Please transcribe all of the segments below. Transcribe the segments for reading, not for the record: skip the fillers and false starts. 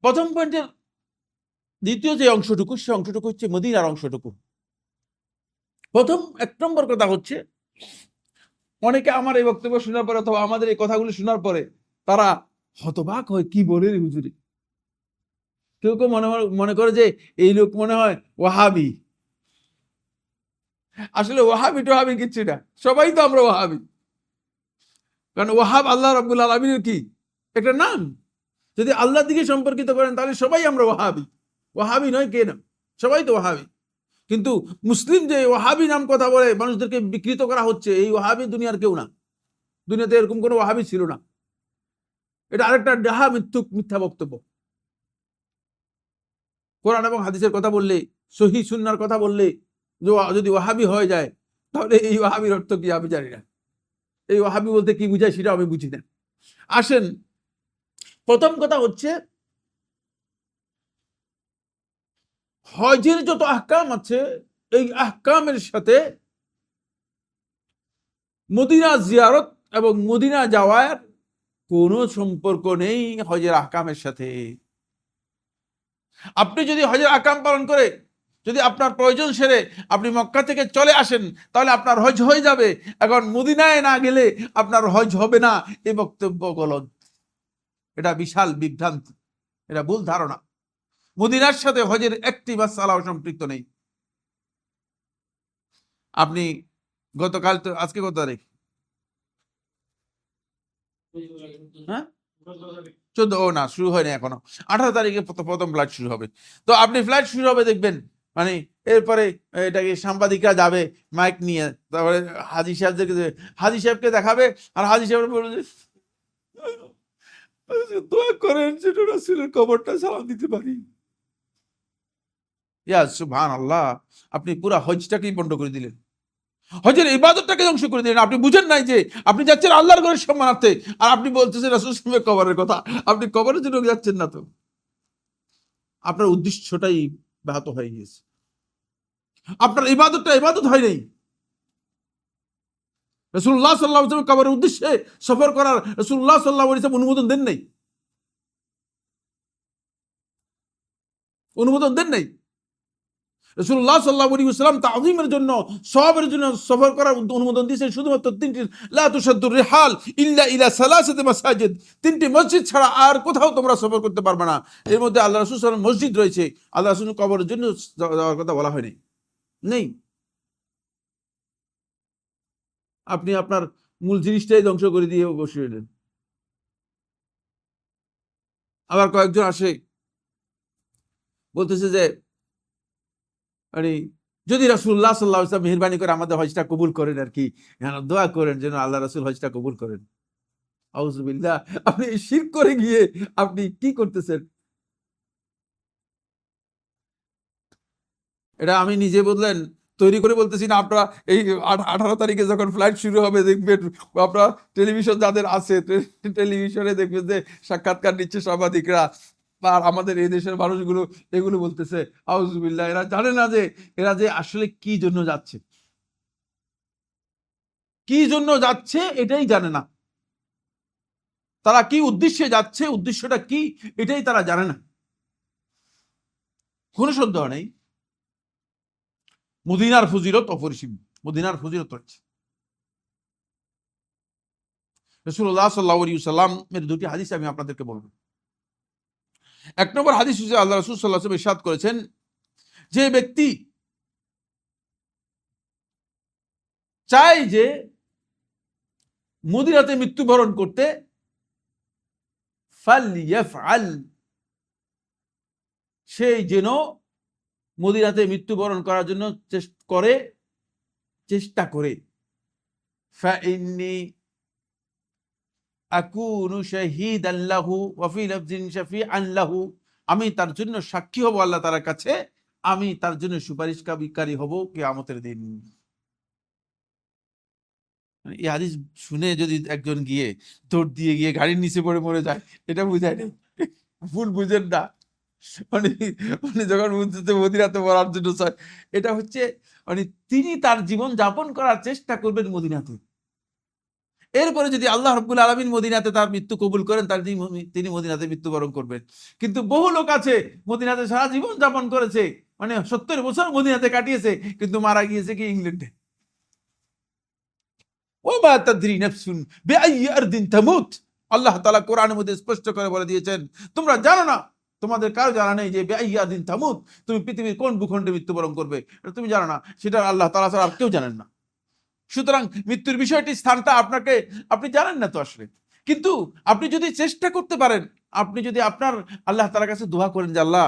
প্রথম পয়েন্টের দ্বিতীয় যে অংশটুকু, সে অংশটুকু হচ্ছে মদিনার অংশটুকু। প্রথম 1 নম্বর কথা হচ্ছে, অনেকে আমার এই বক্তব্য শোনার পরে অথবা আমাদের এই কথাগুলো শোনার পরে তারা হতবাক হয়, কি বলে রে হুজুরি। কেউ কেউ মনে করে যে এই লোক মনে হয় ওয়াহাবি। আসলে ওয়াহাবি টোহাবি কিচ্ছু না, সবাই তো আমরা ওয়াহাবি। কারণ ওয়াহাব আল্লাহ রাব্বুল আলামিনের কি একটা নাম। যদি আল্লাহর দিকে সম্পর্কিত করেন তাহলে সবাই আমরা ওয়াহাবি। ওয়াহাবি নয় কে না, সবাই তো ওয়াহাবি। কিন্তু মুসলিম যে ওয়াহাবি নাম কথা বলে মানুষদেরকে বিকৃত করা হচ্ছে, এই ওয়াহাবি দুনিয়ার কেউ না। দুনিয়াতে এরকম কোনো ওয়াহাবি ছিল না। এটা আরেকটা ডাহা মিথ্যা বক্তব্য। কোরআন এবং হাদিসের কথা বললে, সহিহ সুন্নাহর কথা বললে যদি ওয়াহাবি হয়ে যায়, তাহলে এই ওয়াহাবির অর্থ কি আমি জানি না। এই ওয়াহাবি বলতে কি বুঝায় সেটা আমি বুঝি না। আসেন, প্রথম কথা হচ্ছে, হজের যত আহকাম আছে এই আহকামের সাথে মদিনা জিয়ারত এবং মদিনা যাওয়ার কোনো সম্পর্ক নেই হজের আহকামের সাথে। আপনি যদি হজের আহকাম পালন করে যদি আপনার প্রয়োজন সেরে আপনি মক্কা থেকে চলে আসেন, তাহলে আপনার হজ হয়ে যাবে। এখন মদিনায় না গেলে আপনার হজ হবে না, এই বক্তব্য গলত। এটা বিশাল বিভ্রান্তি, এটা ভুল ধারণা। মদিনার সাথে হজের একটি মাসআলাও সম্পৃক্ত নেই। আপনি গতকাল তো, আজকে কত তারিখ? হ্যাঁ, 14। ও না, শুরু হয়নি এখনো। 18 তারিখে প্রথম ফ্লাইট শুরু হবে। তো আপনি ফ্লাইট শুরু হবে দেখবেন, মানে এরপরে এটাকে সাংবাদিকরা যাবে মাইক নিয়ে, তারপরে হাজী সাহেবদেরকে হাজী সাহেবকে দেখাবে, আর হাজী সাহেব বলবে দোয়া করেন যেন রাসূলের কবরটা সালাম দিতে পারি। ইয়া সুবহানাল্লাহ, আপনি পুরা হজটাকেই বন্ধ করে দিলেন, হজের ইবাদতটাকে ধ্বংস করে দিলেন। আপনি বুঝেন নাই যে আপনি যাচ্ছেন আল্লাহর ঘরের সম্মানার্থে, আর আপনি বলতেছেন রাসূল সাল্লাল্লাহু আলাইহি ওয়াসাল্লামের কবরের কথা। আপনি কবরের জন্য যাচ্ছেন না তো, আপনার উদ্দেশ্যটাই ব্যাহত হয়ে গিয়েছে, আপনার ইবাদতটা ইবাদত হয় নাই। রাসূলুল্লাহ সাল্লাল্লাহু আলাইহি ওয়াসাল্লাম কবরের উদ্দেশ্যে সফর করার রাসূলুল্লাহ সাল্লাল্লাহু আলাইহি ওয়াসাল্লাম অনুমোদন দেন নাই। রাসূলুল্লাহ সাল্লাল্লাহু আলাইহি ওয়াসাল্লাম তাযীমের জন্য, সওয়াবের জন্য সফর করার অনুমোদন দিয়েছেন শুধুমাত্র 3টি, লা তুশাদ্দুর রিহাল ইল্লা ইলা সালাসাতি মাসাজিদ। 3টি মসজিদ ছাড়া আর কোথাও তোমরা সফর করতে পারবে না। এর মধ্যে আল্লাহ রাসূল সাল্লাল্লাহু আলাইহি ওয়াসাল্লাম মসজিদ রয়েছে, আল্লাহ রাসূলের কবরের জন্য যাওয়ার কথা বলা হয়নি, নেই। আপনি আপনার মূল জিনিসটাই ধ্বংস করে দিয়ে বসে রইলেন। আবার কয়েকজন আসে বলতেছে যে মানে যদি রাসূলুল্লাহ সাল্লাল্লাহু আলাইহি ওয়াসাল্লাম মেহেরবানি করে আমাদের হজটা কবুল করেন, আর কি দোয়া করেন যেন আল্লাহ রাসূল হজটা কবুল করেন। আউযুবিল্লাহ, আপনি শিরক করে গিয়ে আপনি কি করতেছেন? এটা আমি নিজে বললেন তৈরি করে বলতেছি না। আপনারা এই 18 তারিখে যখন ফ্লাইট শুরু হবে দেখবেন, আপনারা টেলিভিশন যাদের আছে টেলিভিশনে দেখবেন যে সাক্ষাৎকার নিচ্ছে সাংবাদিকরা, আর আমাদের এই দেশের মানুষগুলো এগুলো বলতেছে। আউযুবিল্লাহ, এরা জানে না যে এরা যে আসলে কি জন্য যাচ্ছে, কি জন্য যাচ্ছে এটাই জানে না। তারা কি উদ্দেশ্যে যাচ্ছে, উদ্দেশ্যটা কি এটাই তারা জানে না, কোনো সন্দেহ নেই। মদিনার ফজিলত অপরিসীম, মদিনার ফজিলত রয়েছে। রাসূলুল্লাহ সাল্লাল্লাহু আলাইহি ওয়াসাল্লামের দুটি হাদিস আমি আপনাদেরকে বলবো। 1 নম্বর হাদিস হচ্ছে আল্লাহ রাসূল সাল্লাল্লাহু আলাইহি ওয়াসাল্লাম ইরশাদ করেছেন, যে ব্যক্তি চায় যে মদিনাতে মৃত্যুবরণ করতে, ফালইয়াফআল, সে যেন মদিনাতে মৃত্যুবরণ করার জন্য চেষ্টা করে। ফাইন্নী আকুনু শাহীদান লাহু ওয়া ফি লাফজিন শাফিআন লাহু, আমি তার জন্য সাক্ষী হব আল্লাহ তাআলার কাছে, আমি তার জন্য সুপারিশকারী হব কিয়ামতের দিন। এই হাদিস শুনে যদি একজন গিয়ে দৌড় দিয়ে গিয়ে গাড়ির নিচে পড়ে মরে যায়, এটা বুঝায় না, ভুল বুঝেন না। মানে মানে যখন বুঝতে মদিনাতে মরার জন্য চায়, এটা হচ্ছে মানে তিনি তার জীবন যাপন করার চেষ্টা করবেন মদিনাতে, এরপরে যদি আল্লাহ রাব্বুল আলামিন মদিনাতে তার মৃত্যু কবুল করেন, তার তিনি মদিনাতে মৃত্যুবরণ করবেন। কিন্তু বহু লোক আছে মদিনাতে সারা জীবন যাপন করেছে, মানে 70 বছর মদিনাতে কাটিয়েছে, কিন্তু মারা গিয়েছে কি ইংল্যান্ডে। ওমা তাদরি নাফসুন বিআইয়ি আরদিন তামুত, আল্লাহ তাআলা কোরআনের মধ্যে স্পষ্ট করে বলে দিয়েছেন, তোমরা জানো না, তোমাদের কারো জানা নেই যে বিআইয়ি আরদিন তামুত, তুমি পৃথিবীর কোন ভূখণ্ডে মৃত্যুবরণ করবে, এটা তুমি জানো না, সেটা আল্লাহ তাআলা ছাড়া আর কেউ জানেন না। সুতরাং মৃত্যুর বিষয়টি, স্থানটা আপনি জানেন না তো আসলে। কিন্তু আপনি যদি চেষ্টা করতে পারেন, আপনি যদি আপনার আল্লাহ তাআলার কাছে দোয়া করেন যে আল্লাহ,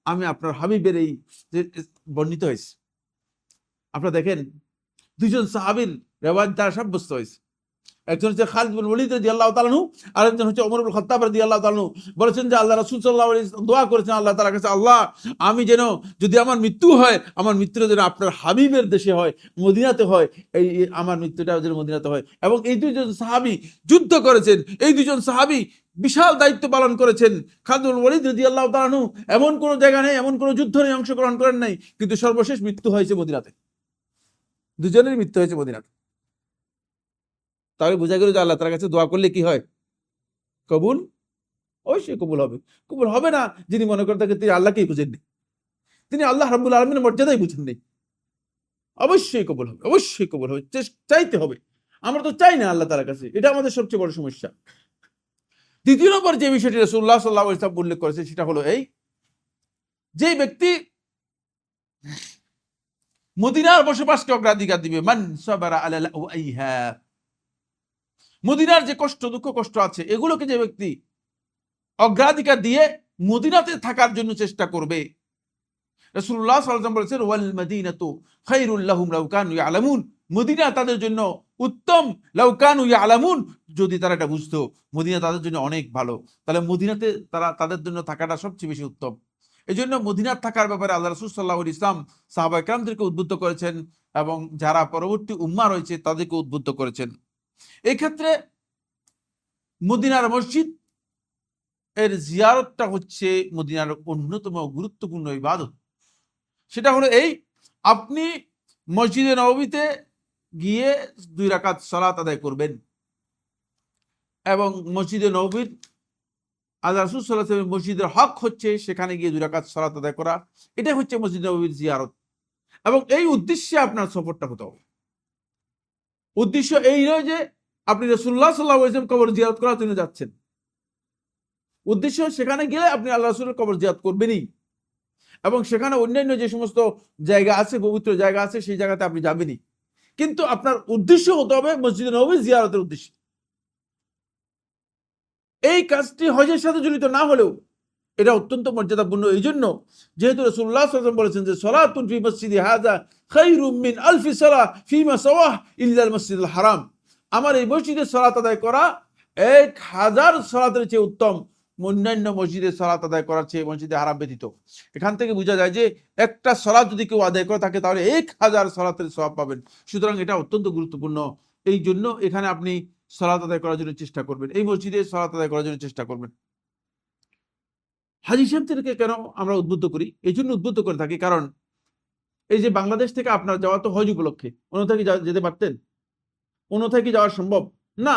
আমি আপনার হাবিবের এই যে বর্ণিত হয়েছে, আপনারা দেখেন দুইজন সাহাবীর রেওয়ায়াত দ্বারা সাব্যস্ত হয়েছে। একজন হচ্ছে খালিদ বিন ওয়ালিদ রাদিয়াল্লাহু তাআলা আনহু, আর একজন হচ্ছে ওমর ইবনে খাত্তাব রাদিয়াল্লাহু তাআলা আনহু। বলেছেন যে আল্লাহ রাসূল সাল্লাল্লাহু আলাইহি ওয়াসাল্লাম দোয়া করেছেন আল্লাহ তাআলার কাছে, আল্লাহ, আমি যেন, যদি আমার মৃত্যু হয়, আমার মৃত্যুটা যেন আপনার হাবিবের দেশে হয়, মদিনাতে হয়, এই আমার মৃত্যুটা যেন মদিনাতে হয়। এবং এই দুইজন সাহাবী যুদ্ধ করেছেন, এই দুইজন সাহাবী বিশাল দায়িত্ব পালন করেছেন। খালিদ বিন ওয়ালিদ রাদিয়াল্লাহু তাআলা আনহু এমন কোনো জায়গা নেই, এমন কোনো যুদ্ধ নেই অংশগ্রহণ করেন নাই, কিন্তু সর্বশেষ মৃত্যু হয়েছে মদিনাতে। দুজনের মৃত্যু হয়েছে মদিনাতে। তাহলে বোঝা গেল যে আল্লাহ তার কাছে দোয়া করলে কি হয়? কবুল অবশ্যই কবুল হবে। কবুল হবে না যিনি মনে করেন তাকে, তিনি আল্লাহকেই বুঝেননি, তিনি আল্লাহ রাব্বুল আলামিনের মর্যাদাই বুঝেননি। অবশ্যই কবুল হবে, অবশ্যই কবুল হবে, চাইতে হবে। আমরা তো চাই না আল্লাহ তাআলার কাছে, এটা আমাদের সবচেয়ে বড় সমস্যা। দ্বিতীয় নম্বর যে বিষয়টি রাসূলুল্লাহ সাল্লাল্লাহু আলাইহি ওয়াসাল্লাম উল্লেখ করেছে, সেটা হলো এই, যে ব্যক্তি মদিনার বসবাসকে অগ্রাধিকার দিবে, মান সাবারা আলা লাওয়াইহা, মদিনার যে কষ্ট, দুঃখ কষ্ট আছে, এগুলোকে যে ব্যক্তি অগ্রাধিকার দিয়ে মদিনাতে থাকার জন্য চেষ্টা করবে, রাসূলুল্লাহ সাল্লাল্লাহু আলাইহি ওয়াসাল্লাম বলেছেন, ওয়াল মাদিনাতু খায়রুল লাহুম লাউ কানু ইয়ালামুন, মদিনা তাদের জন্য উত্তম, লাউ কানু ইয়ালামুন, যদি তারা এটা বুঝতো, মদিনা তাদের জন্য অনেক ভালো, তাহলে মদিনাতে তাদের জন্য থাকাটা সবচেয়ে বেশি উত্তম। এই জন্য মদিনার থাকার ব্যাপারে আল্লাহ রাসূল সাল্লাল্লাহু আলাইহি ওয়াসাল্লাম সাহাবায়ে কেরামদেরকে উদ্বুদ্ধ করেছেন, এবং যারা পরবর্তী উম্মাহ রয়েছে তাদেরকে উদ্বুদ্ধ করেছেন। এই ক্ষেত্রে মদিনার মসজিদ এর জিয়ারতটা হচ্ছে মদিনার অন্যতম গুরুত্বপূর্ণ ইবাদত। সেটা হলো এই, আপনি মসজিদে নববীতে গিয়ে 2 রাকাত সালাত আদায় করবেন, এবং মসজিদে নববীর আল্লাহ রাসূল সাল্লাল্লাহু আলাইহি ওয়াসাল্লাম মসজিদের হক হচ্ছে সেখানে গিয়ে 2 রাকাত সালাত আদায় করা। এটাই হচ্ছে মসজিদ নববীর জিয়ারত, এবং এই উদ্দেশ্যে আপনার সফরটা হতে হবে। উদ্দেশ্য এই নয় যে আপনি রাসূলুল্লাহ সাল্লাল্লাহু আলাইহি ওয়াসাল্লাম কবর জিয়ারত করার জন্য যাচ্ছেন। উদ্দেশ্য সেখানে গেলে আপনি আল্লাহ রাসূলের কবর জিয়ারত করবেনই, এবং সেখানে অন্যান্য যে সমস্ত জায়গা আছে, পবিত্র জায়গা আছে, সেই জায়গাতে আপনি যাবেনই। কিন্তু আপনার উদ্দেশ্য হতে হবে মসজিদে নববী জিয়ারতের উদ্দেশ্যে। এই কাজটি হজের সাথে জড়িত না হলেও এটা অত্যন্ত মর্যাদাপূর্ণ, এই জন্য যেহেতু রাসূলুল্লাহ সাল্লাল্লাহু আলাইহি ওয়াসাল্লাম বলেছেন যে সালাতুন ফি মসজিদি হাযা খায়রুম মিন আলফি সালাহ ফিমা সাওয়াহ ইল্লাল মসজিদুল হারাম, আমার এই মসজিদে সালাত আদায় করা 1000 সালাতের চেয়ে উত্তম অন্যান্য মসজিদে সালাত আদায় করার চেয়ে মসজিদে হারাম ব্যতীত। এখান থেকে বোঝা যায় যে একটা সালাত যদি কেউ আদায় করে থাকে তাহলে 1000 সালাতের সওয়াব পাবেন। সুতরাং এটা অত্যন্ত গুরুত্বপূর্ণ। এই জন্য এখানে আপনি সালাত আদায় করার জন্য চেষ্টা করবেন, এই মসজিদে সালাত আদায় করার জন্য চেষ্টা করবেন। হাজী সাহেবদেরকে কেন আমরা উদ্বুদ্ধ করি? এই জন্য উদ্বুদ্ধ করে থাকি, কারণ এই যে বাংলাদেশ থেকে আপনার যাওয়া তো হজ উপলক্ষে, অন্য থেকে যেতে পারতেন? অন্য থেকে যাওয়া সম্ভব না,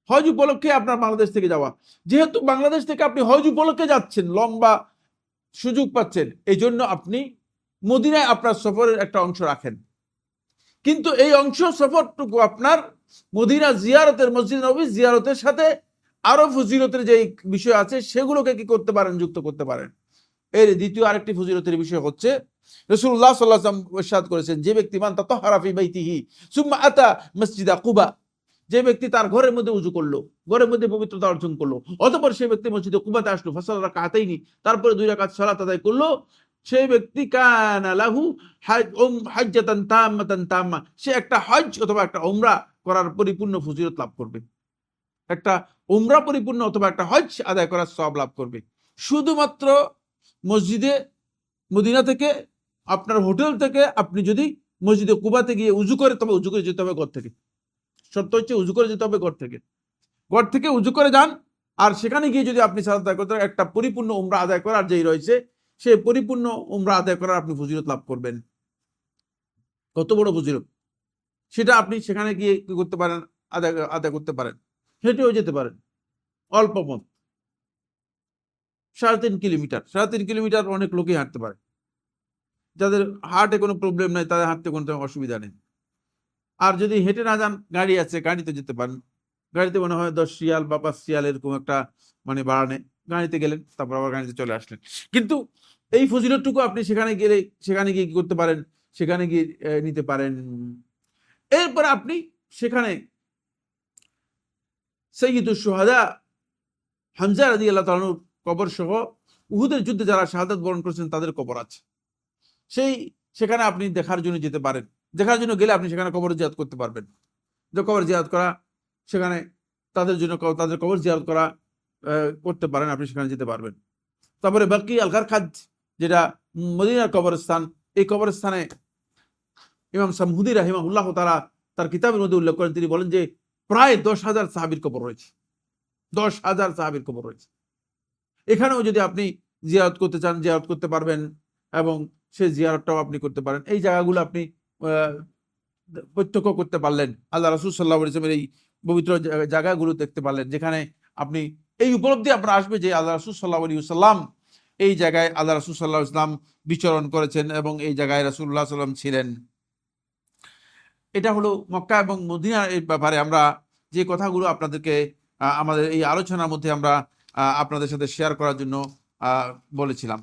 হজ উপলক্ষে আপনার বাংলাদেশ থেকে যাওয়া। যেহেতু বাংলাদেশ থেকে আপনি হজ উপলক্ষে যাচ্ছেন, লম্বা সুযোগ পাচ্ছেন, এই জন্য আপনি মদিনায় আপনার সফরের একটা অংশ রাখেন। কিন্তু এই অংশ সফরটুকু আপনার মদিনা জিয়ারতের, মসজিদ নববী জিয়ারতের সাথে আরো ফজিলতের যে বিষয় আছে সেগুলোকে কি করতে পারেন, যুক্ত করতে পারেন। এর দ্বিতীয় আরেকটি ফজিলতের বিষয় হচ্ছে, রাসূলুল্লাহ সাল্লাল্লাহু আলাইহি ওয়াসাল্লাম ইরশাদ করেছেন, যে ব্যক্তি মান তাতাহহারা ফি বাইতিহি সুম্মা আতা মসজিদা কুবা, যে ব্যক্তি তার ঘরের মধ্যে উযু করলো, ঘরের মধ্যে পবিত্রতা অর্জন করলো, অতঃপর সেই ব্যক্তি মসজিদে কুবাতে আসলো, ফাসাল্লা রাকাতাইনি, তারপরে 2 রাকাত সালাত আদায় করলো, সেই ব্যক্তি কানা লাহু হাজ্জাতান তাম্মাতান তাম্মা, সে একটা হজ অথবা একটা উমরা করার পরিপূর্ণ ফজিলত লাভ করবে, একটা উমরা পরিপূর্ণ অথবা একটা হজ আদায় করার সওয়াব লাভ করবে। শুধুমাত্র মসজিদে মদিনা থেকে, আপনার হোটেল থেকে আপনি যদি মসজিদে কুবাতে গিয়ে উযু করে, তবে উযু করে যেতে হবে ঘর থেকে। শর্ত হচ্ছে উযু করে যেতে হবে ঘর থেকে। ঘর থেকে উযু করে যান, আর সেখানে গিয়ে যদি আপনি সালাত আদায় করতে একটা পরিপূর্ণ উমরা আদায় করার যেই রয়েছে, সেই পরিপূর্ণ উমরা আদায় করার আপনি ফজিলত লাভ করবেন। কত বড় ফজিলত! সেটা আপনি সেখানে গিয়ে কি করতে পারেন, আদায় আদায় করতে পারেন, হেঁটেও যেতে পারেন, অল্প পথ, 3.5 কিলোমিটার। 3.5 কিলোমিটার অনেক লোকই হাঁটতে পারে, যাদের হার্টে কোনো প্রবলেম নাই তাদের হাঁটতে কোনো অসুবিধা নেই। আর যদি হেঁটে না যান, গাড়ি আছে, গাড়িতে যেতে পারেন। গাড়িতে মনে হয় 10 রিয়াল বা 5 রিয়াল এরকম একটা মানে ভাড়া নেয়, গাড়িতে গেলেন, তারপর আবার গাড়িতে চলে আসলেন। কিন্তু এই ফজিলতটুকু আপনি সেখানে গেলে, সেখানে গিয়ে কি করতে পারেন, সেখানে গিয়ে নিতে পারেন। এরপরে আপনি সেখানে সাইয়্যিদুশ শুহাদা হামজা রাদিয়াল্লাহু তাআলার কবর সহ উহুদের যুদ্ধে যারা শাহাদাত বরণ করেছেন তাদের কবর আছে, সেখানে আপনি দেখার জন্য যেতে পারেন। দেখার জন্য গেলে আপনি সেখানে কবর জিয়ারত করতে পারবেন। যে কবর জিয়ারত করা, সেখানে তাদের জন্য তাদের কবর জিয়ারত করা করতে পারেন, আপনি সেখানে যেতে পারবেন। তারপরে বাকি আল গারকাদ, যেটা মদিনার কবরস্থান, এই কবরস্থানে ইমাম সামহুদি রাহিমাহুল্লাহ তাআলা তার কিতাবের মধ্যে উল্লেখ করেন, তিনি বলেন যে প্রায় 10,000 সাহাবীর কবর রয়েছে, 10,000 সাহাবীর কবর রয়েছে। এখানেও যদি আপনি জিয়ারত করতে চান, জিয়ারত করতে পারবেন, এবং সেই জিয়ারতটাও আপনি করতে পারেন। এই জায়গাগুলো আপনি প্রত্যক্ষ করতে পারলেন, আল্লাহ রাসূল সাল্লাল্লাহু আলাইহি ওয়াসাল্লামের এই পবিত্র জায়গাগুলো দেখতে পারলেন, যেখানে আপনি এই উপলব্ধি আপনার আসবে যে আল্লাহ রাসূল সাল্লাল্লাহু আলাইহি ওয়াসাল্লাম এই জায়গায়, আল্লাহ রাসূল সাল্লাল্লাহু আলাইহি ওয়াসাল্লাম বিচরণ করেছেন এবং এই জায়গায় রাসূলুল্লাহ সাল্লাল্লাহু আলাইহি ওয়াসাল্লাম ছিলেন। এটা হলো মক্কা এবং মদিনার এই ব্যাপারে আমরা যে কথাগুলো আপনাদেরকে আমাদের এই আলোচনার মধ্যে আমরা আপনাদের সাথে শেয়ার করার জন্য বলেছিলাম।